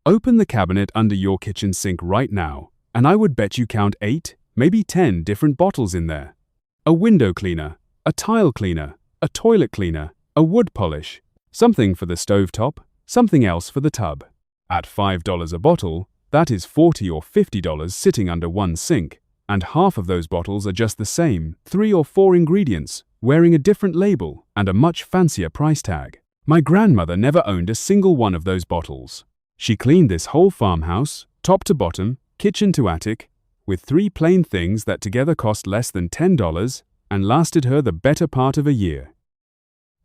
Open the cabinet under your kitchen sink right now, and I would bet you count 8, maybe 10 different bottles in there. A window cleaner, a tile cleaner, a toilet cleaner, a wood polish, something for the stovetop, something else for the tub. At $5 a bottle, that is $40 or $50 sitting under one sink, and half of those bottles are just the same, 3 or 4 ingredients, wearing a different label and a much fancier price tag. My grandmother never owned a single one of those bottles. She cleaned this whole farmhouse, top to bottom, kitchen to attic, with 3 plain things that together cost less than $10 and lasted her the better part of a year.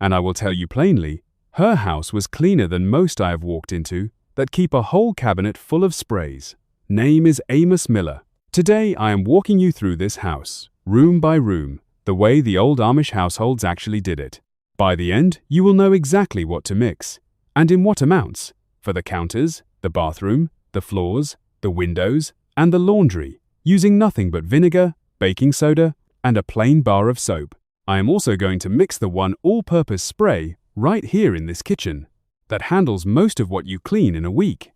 And I will tell you plainly, her house was cleaner than most I have walked into that keep a whole cabinet full of sprays. Name is Amos Miller. Today I am walking you through this house, room by room, the way the old Amish households actually did it. By the end, you will know exactly what to mix, and in what amounts, for the counters, the bathroom, the floors, the windows, and the laundry, using nothing but vinegar, baking soda, and a plain bar of soap. I am also going to mix the one all-purpose spray right here in this kitchen that handles most of what you clean in a week.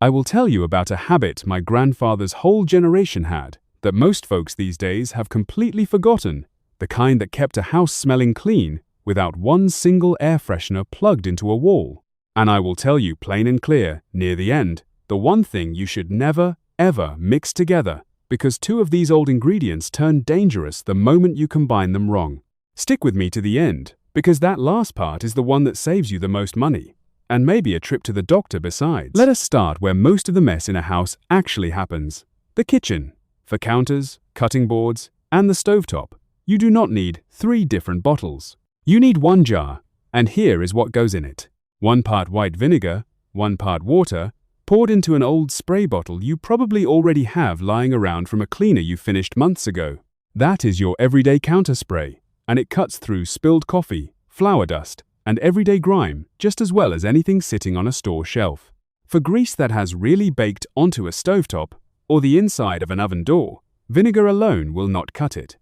I will tell you about a habit my grandfather's whole generation had that most folks these days have completely forgotten, the kind that kept a house smelling clean without one single air freshener plugged into a wall. And I will tell you plain and clear, near the end, the one thing you should never, ever mix together, because 2 of these old ingredients turn dangerous the moment you combine them wrong. Stick with me to the end, because that last part is the one that saves you the most money, and maybe a trip to the doctor besides. Let us start where most of the mess in a house actually happens, the kitchen. For counters, cutting boards, and the stovetop, you do not need 3 different bottles. You need 1 jar, and here is what goes in it. 1 part white vinegar, 1 part water, poured into an old spray bottle you probably already have lying around from a cleaner you finished months ago. That is your everyday counter spray, and it cuts through spilled coffee, flour dust, and everyday grime just as well as anything sitting on a store shelf. For grease that has really baked onto a stovetop or the inside of an oven door, vinegar alone will not cut it.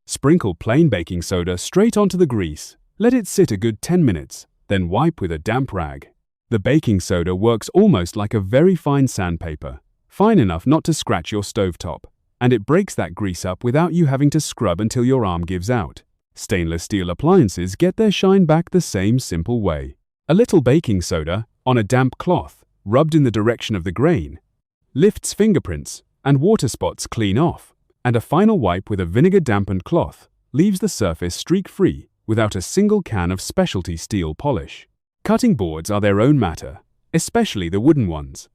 Sprinkle plain baking soda straight onto the grease. Let it sit a good 10 minutes. Then wipe with a damp rag. The baking soda works almost like a very fine sandpaper, fine enough not to scratch your stovetop, and it breaks that grease up without you having to scrub until your arm gives out. Stainless steel appliances get their shine back the same simple way. A little baking soda on a damp cloth, rubbed in the direction of the grain, lifts fingerprints and water spots clean off, and a final wipe with a vinegar-dampened cloth leaves the surface streak-free without a single can of specialty steel polish. Cutting boards are their own matter, especially the wooden ones.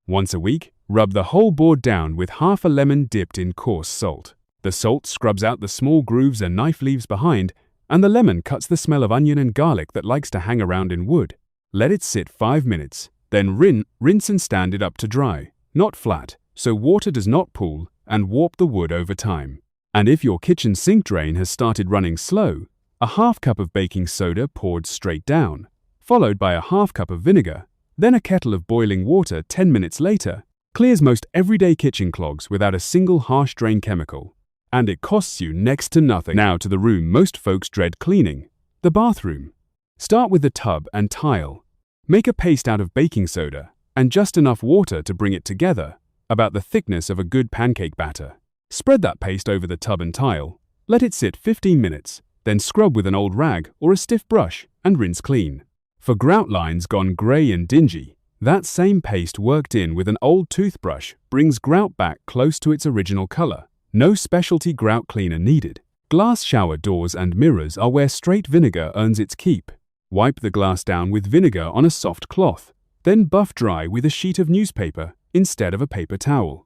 Once a week, rub the whole board down with half a lemon dipped in coarse salt. The salt scrubs out the small grooves a knife leaves behind, and the lemon cuts the smell of onion and garlic that likes to hang around in wood. Let it sit 5 minutes, then rinse and stand it up to dry, not flat, so water does not pool and warp the wood over time. And if your kitchen sink drain has started running slow, a half cup of baking soda poured straight down, followed by a half cup of vinegar, then a kettle of boiling water 10 minutes later, clears most everyday kitchen clogs without a single harsh drain chemical. And it costs you next to nothing. Now to the room most folks dread cleaning, the bathroom. Start with the tub and tile. Make a paste out of baking soda and just enough water to bring it together, about the thickness of a good pancake batter. Spread that paste over the tub and tile, let it sit 15 minutes, then scrub with an old rag or a stiff brush and rinse clean. For grout lines gone grey and dingy, that same paste worked in with an old toothbrush brings grout back close to its original color. No specialty grout cleaner needed. Glass shower doors and mirrors are where straight vinegar earns its keep. Wipe the glass down with vinegar on a soft cloth, then buff dry with a sheet of newspaper instead of a paper towel.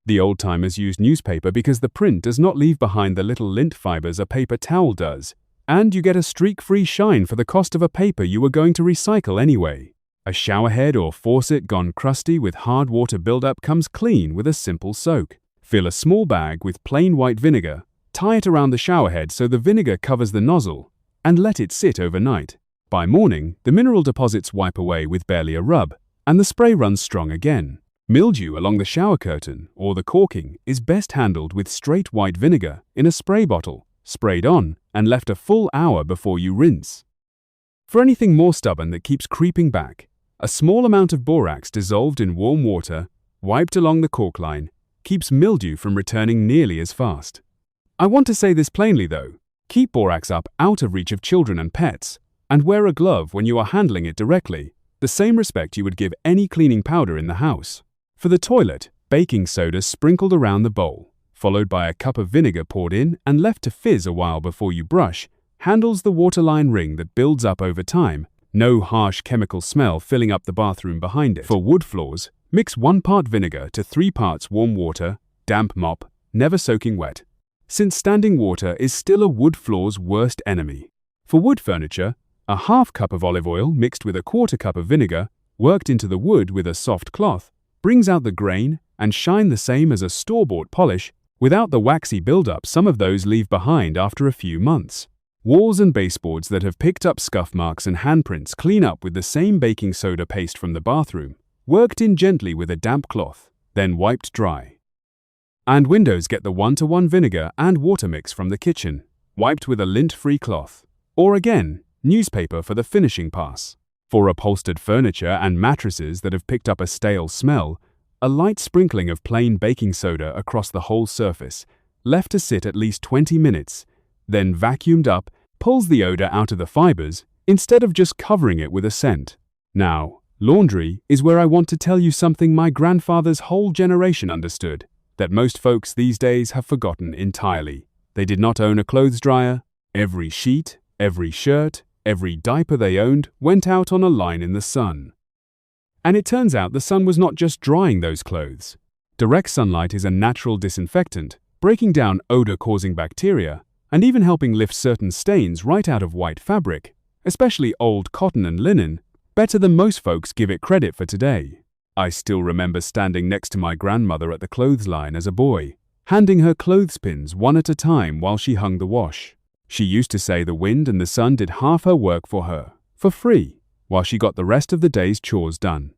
The old-timers used newspaper because the print does not leave behind the little lint fibers a paper towel does, and you get a streak-free shine for the cost of a paper you were going to recycle anyway. A showerhead or faucet gone crusty with hard water buildup comes clean with a simple soak. Fill a small bag with plain white vinegar, tie it around the showerhead so the vinegar covers the nozzle, and let it sit overnight. By morning, the mineral deposits wipe away with barely a rub, and the spray runs strong again. Mildew along the shower curtain or the caulking is best handled with straight white vinegar in a spray bottle, sprayed on and left a full hour before you rinse. For anything more stubborn that keeps creeping back, A small amount of borax dissolved in warm water, wiped along the cork line, keeps mildew from returning nearly as fast. I want to say this plainly though. Keep borax up out of reach of children and pets, and wear a glove when you are handling it directly, the same respect you would give any cleaning powder in the house. For the toilet, baking soda sprinkled around the bowl, followed by a cup of vinegar poured in and left to fizz a while before you brush, handles the waterline ring that builds up over time, no harsh chemical smell filling up the bathroom behind it. For wood floors, mix 1 part vinegar to 3 parts warm water, damp mop, never soaking wet, since standing water is still a wood floor's worst enemy. For wood furniture, a half cup of olive oil mixed with a 1/4 cup of vinegar, worked into the wood with a soft cloth, brings out the grain and shine the same as a store-bought polish without the waxy buildup some of those leave behind after a few months. Walls and baseboards that have picked up scuff marks and handprints clean up with the same baking soda paste from the bathroom, worked in gently with a damp cloth, then wiped dry. And windows get the 1-to-1 vinegar and water mix from the kitchen, wiped with a lint-free cloth, or again, newspaper for the finishing pass. For upholstered furniture and mattresses that have picked up a stale smell, a light sprinkling of plain baking soda across the whole surface, left to sit at least 20 minutes, then vacuumed up, pulls the odor out of the fibers instead of just covering it with a scent. Now, laundry is where I want to tell you something my grandfather's whole generation understood, that most folks these days have forgotten entirely. They did not own a clothes dryer. Every sheet, every shirt, every diaper they owned went out on a line in the sun. And it turns out the sun was not just drying those clothes. Direct sunlight is a natural disinfectant, breaking down odor-causing bacteria, and even helping lift certain stains right out of white fabric, especially old cotton and linen, better than most folks give it credit for today. I still remember standing next to my grandmother at the clothesline as a boy, handing her clothespins one at a time while she hung the wash. She used to say the wind and the sun did half her work for her, for free, while she got the rest of the day's chores done.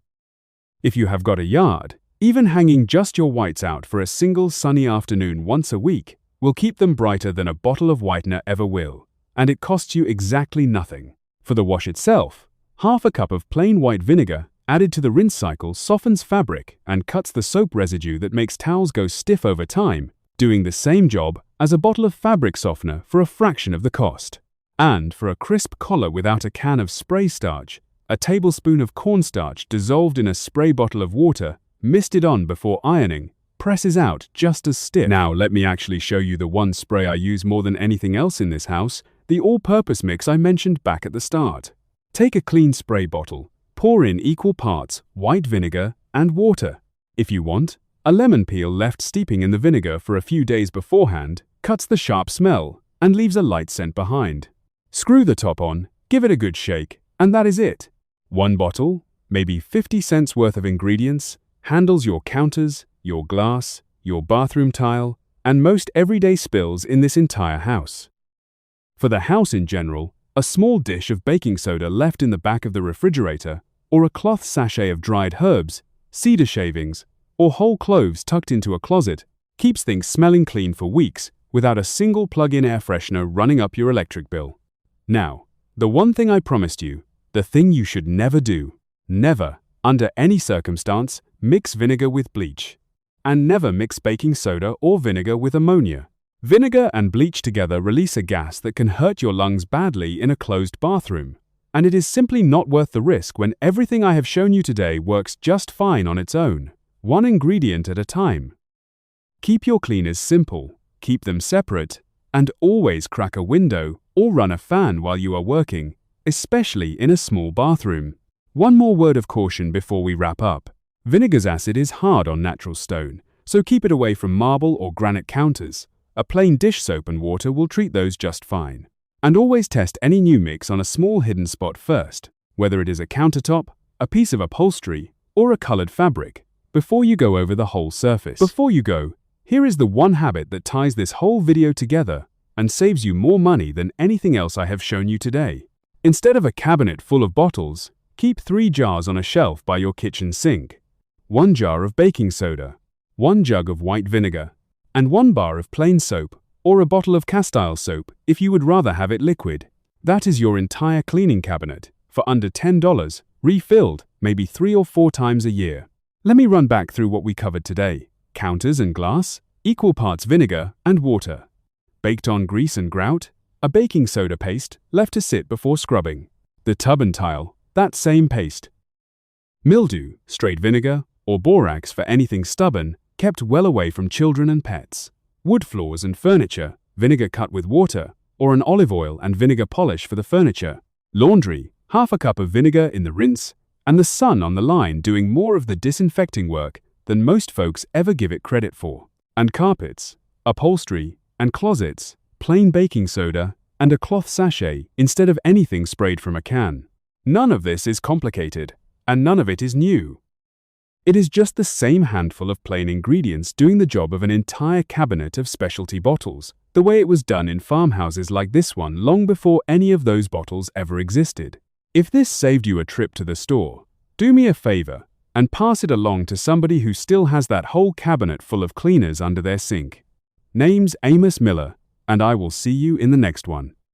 If you have got a yard, even hanging just your whites out for a single sunny afternoon once a week will keep them brighter than a bottle of whitener ever will, and it costs you exactly nothing. For the wash itself, half a cup of plain white vinegar added to the rinse cycle softens fabric and cuts the soap residue that makes towels go stiff over time, doing the same job as a bottle of fabric softener for a fraction of the cost. And for a crisp collar without a can of spray starch, a tablespoon of cornstarch dissolved in a spray bottle of water, misted on before ironing, presses out just as stiff. Now let me actually show you the one spray I use more than anything else in this house, the all-purpose mix I mentioned back at the start. Take a clean spray bottle, pour in equal parts white vinegar and water. If you want, a lemon peel left steeping in the vinegar for a few days beforehand cuts the sharp smell and leaves a light scent behind. Screw the top on, give it a good shake, and that is it. One bottle, maybe 50 cents worth of ingredients, handles your counters, your glass, your bathroom tile, and most everyday spills in this entire house. For the house in general, a small dish of baking soda left in the back of the refrigerator, or a cloth sachet of dried herbs, cedar shavings, or whole cloves tucked into a closet, keeps things smelling clean for weeks without a single plug-in air freshener running up your electric bill. Now, the one thing I promised you, the thing you should never do. Never, under any circumstance, mix vinegar with bleach. And never mix baking soda or vinegar with ammonia. Vinegar and bleach together release a gas that can hurt your lungs badly in a closed bathroom. And it is simply not worth the risk when everything I have shown you today works just fine on its own, one ingredient at a time. Keep your cleaners simple, keep them separate, and always crack a window or run a fan while you are working, especially in a small bathroom. One more word of caution before we wrap up. Vinegar's acid is hard on natural stone, so keep it away from marble or granite counters. A plain dish soap and water will treat those just fine. And always test any new mix on a small hidden spot first, whether it is a countertop, a piece of upholstery, or a colored fabric, before you go over the whole surface. Before you go, here is the one habit that ties this whole video together and saves you more money than anything else I have shown you today. Instead of a cabinet full of bottles, keep 3 jars on a shelf by your kitchen sink. 1 jar of baking soda, 1 jug of white vinegar, and 1 bar of plain soap, or a bottle of castile soap if you would rather have it liquid. That is your entire cleaning cabinet, for under $10, refilled maybe 3 or 4 times a year. Let me run back through what we covered today. Counters and glass, equal parts vinegar and water. Baked on grease and grout, a baking soda paste left to sit before scrubbing. The tub and tile, that same paste. Mildew, straight vinegar, or borax for anything stubborn, kept well away from children and pets. Wood floors and furniture, vinegar cut with water, or an olive oil and vinegar polish for the furniture. Laundry, half a cup of vinegar in the rinse, and the sun on the line doing more of the disinfecting work than most folks ever give it credit for. And carpets, upholstery, and closets, plain baking soda, and a cloth sachet instead of anything sprayed from a can. None of this is complicated, and none of it is new. It is just the same handful of plain ingredients doing the job of an entire cabinet of specialty bottles, the way it was done in farmhouses like this one long before any of those bottles ever existed. If this saved you a trip to the store, do me a favor and pass it along to somebody who still has that whole cabinet full of cleaners under their sink. Name's Amos Miller, and I will see you in the next one.